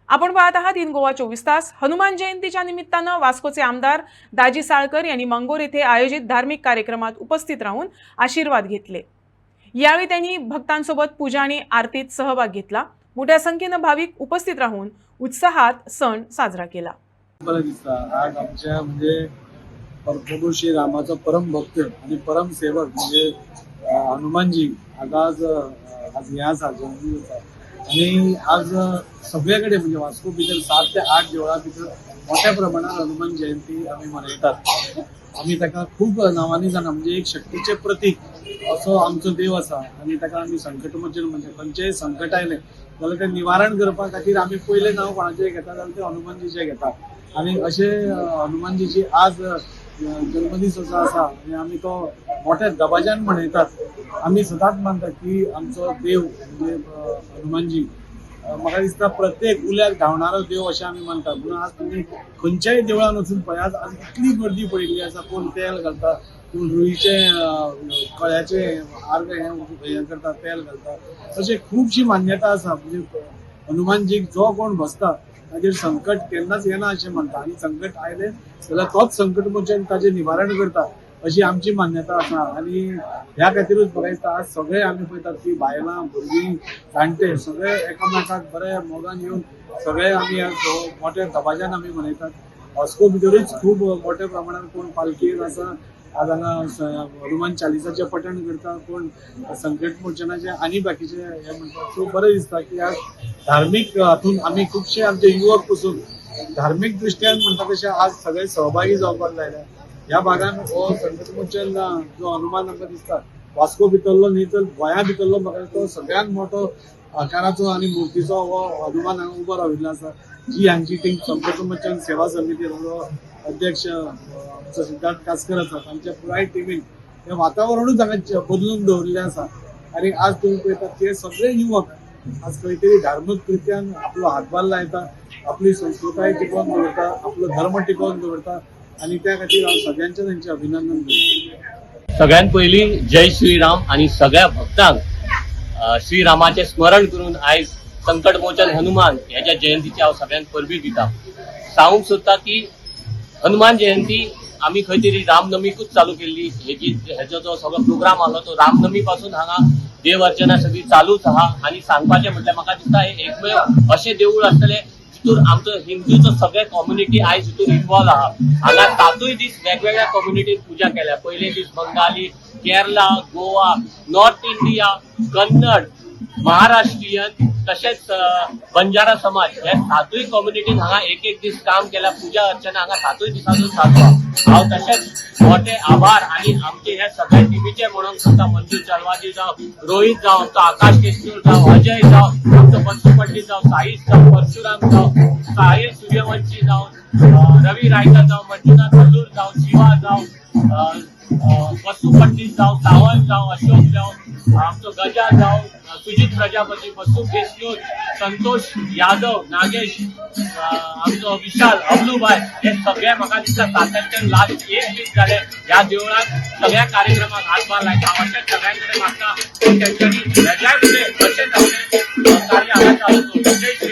आपण पाहत आहात इन गोवा 24 तास। हनुमान जयंतीच्या निमित्तानं वास्कोचे आमदार दाजी साळकर यांनी मंगोर येथे आयोजित धार्मिक कार्यक्रमात उपस्थित राहून आशीर्वाद घेतले। यावेळी त्यांनी भक्तांसोबत पूजा आणि आरतीत सहभाग घेतला। मोठ्या संख्येने भाविक उपस्थित राहून उत्साहात सण साजरा केला। आज आमच्या म्हणजे प्रभू श्री रामाचा परम भक्त आणि परम सेवक म्हणजे हनुमानजी आज ह्या जयंती होता आणि आज सगळ्याकडे म्हणजे वास्को भितर 7 ते 8 देवळां भितर मोठ्या प्रमाणात हनुमान जयंती आम्ही मनयतात। आम्ही ताका खूप नावांनी जाणा म्हणजे एक शक्तीचे प्रतीक असो आमचो देव आसा आणि ताका आम्ही संकटमोचन म्हणजे खंयचेय संकट आयले जाल्यार ते निवारण करपा खातीर आम्ही पयले नाव कोणाचें घेता जाल्यार ते हनुमानजीचे घेतात आणि अशे हनुमानजीची आज जन्मदीस असो आसा आणि आम्ही तो मोठ्या दबाज्यान मनयतात। आम्ही सदांच मानतात की आमचो देव म्हणजे हनुमानजी म्हाका दिसता प्रत्येक उल्याक धांवणारो देव अशें आमी मानतात। म्हणून आज तुमी खंयच्याय देवळान वचून पळयात आज इतली गर्दी पडिल्ली आसा। कोण तेल घालता, कोण रुईचे कळ्याचे आर्ग हे करता, तेल घालता, अशें खुबशी मान्यता आसा। म्हणजे हनुमानजीक जो कोण बसता ताजेर संकट केन्नाच येना अशें म्हणटा आणि संकट आयले जाल्यार तोच संकट मोचन ताजें निवारण करता अशी आमची मान्यता आसा। आणि ह्या खातीरूच म्हाका दिसता आज सगळे आमी पळयतात की बायलां भुरगीं जाणटे सगळे एकामेकाक बरे मोगान येवन सगळे आमी मोठ्या दबाज्यान आमी मनयतात। वास्को भितरूच खूब मोठ्या प्रमाणात कोण पालखीर आसा, आज हांगा हनुमान चालिसाचें पठण करता, कोण संकट मोचनाचे आनी बाकीचे हे म्हणटा। सो बरें दिसता की आज धार्मीक हातून आमी खुबशे आमचे युवक पसून धार्मीक दृश्ट्यान म्हणटा तशें आज सगळे सहभागी जावपाक लायल्या। ह्या भागान हो संकटमोचन जो हनुमान आमकां दिसता वास्को भितरलो न्ही तर गोंया भितरलो म्हाका तो सगळ्यात मोठो आकाराचो आणि मुर्तीचो हो हनुमान हांगा उबो राविल्लो आसा। जी हांची टीम संकटमोचन सेवा समितीचो अध्यक्ष सिद्धार्थ कासकर आसा, तांच्या पुराय टिमीन हे वातावरणूच हांगा बदलून दवरिल्लें आसा। आणि आज तुम्ही पळयतात की सगळे युवक आज खंय तरी धार्मीक कृत्यान आपलो हातभार लायता, आपली संस्कृताय टिकोवन दवरता, आपलो धर्म टिकोवन दवरता आणि त्या खातीर हांव सगळ्यांचें तांचें अभिनंदन करता। सगळ्यात पयलीं जय श्रीराम आणि सगळ्या भक्तांक श्रीरामाचे स्मरण करून आयज संकटमोचन हनुमान ह्याच्या जयंतीची हांव सगळ्यांक परबीं दिता। सांगूंक सोदता की हनुमान जयंती आम्ही खंय तरी रामनमीकूच चालू केल्ली। हेजो जो सगळो प्रोग्राम आसलो तो रामनमी पासून हांगा देव अर्चना सगळी चालूच आहा। आणि सांगपाचें म्हटल्यार म्हाका दिसता हे एकमेव अशें देवूळ आसतलें जितून आमचो हिंदूचो सगळे कम्युनिटी आयज हितून इन्वॉल्व आहा। हांगा 7 दीस वेगवेगळ्या कम्युनिटीन पूजा केल्या। पयले दीस बंगाली, केरला, गोवा, नॉर्थ इंडिया, कन्नड, महाराष्ट्रीयन तसेच बंजारा समाज हे 7 कम्युनिटीन हांगा एक दीस काम केला। पूजा अर्चना हांगा 7 दिसांचो चालू। हांव तशेंच मोठे आभार आणि आमचे हे सगळ्या टिमीचे म्हणूंक सोदता। मंजू चलवादी जावं, रोहित जावं, आमचो आकाश केसकर जावं, अजय जावं, आमचो बंसू पंडित जावं, साईश जावं, परशुराम जावं, साहिल सूर्यवंशी जावं, रवी रायकर जावं, मंजुनाथ मल्लूर जावं, शिवा जावं, बसू पंडित जावं, सावंत जावं, अशोक जावं, आमचो गजा जावं, सुजित प्रजापती, बसू केसकर, संतोष यादव, नागेश, आमचो विशाल अबलूभाई हे सगळे म्हाका दिसता सातत्यान लास्ट 1 दीस जाले ह्या देवळात सगळ्या कार्यक्रमाक हातभार लायता। हांव अशेंच सगळ्यां कडेन मागता की तेंच्यांनी वेगळ्या फुडें अशेंच आपलें कार्य हांगा चालू दवरूं।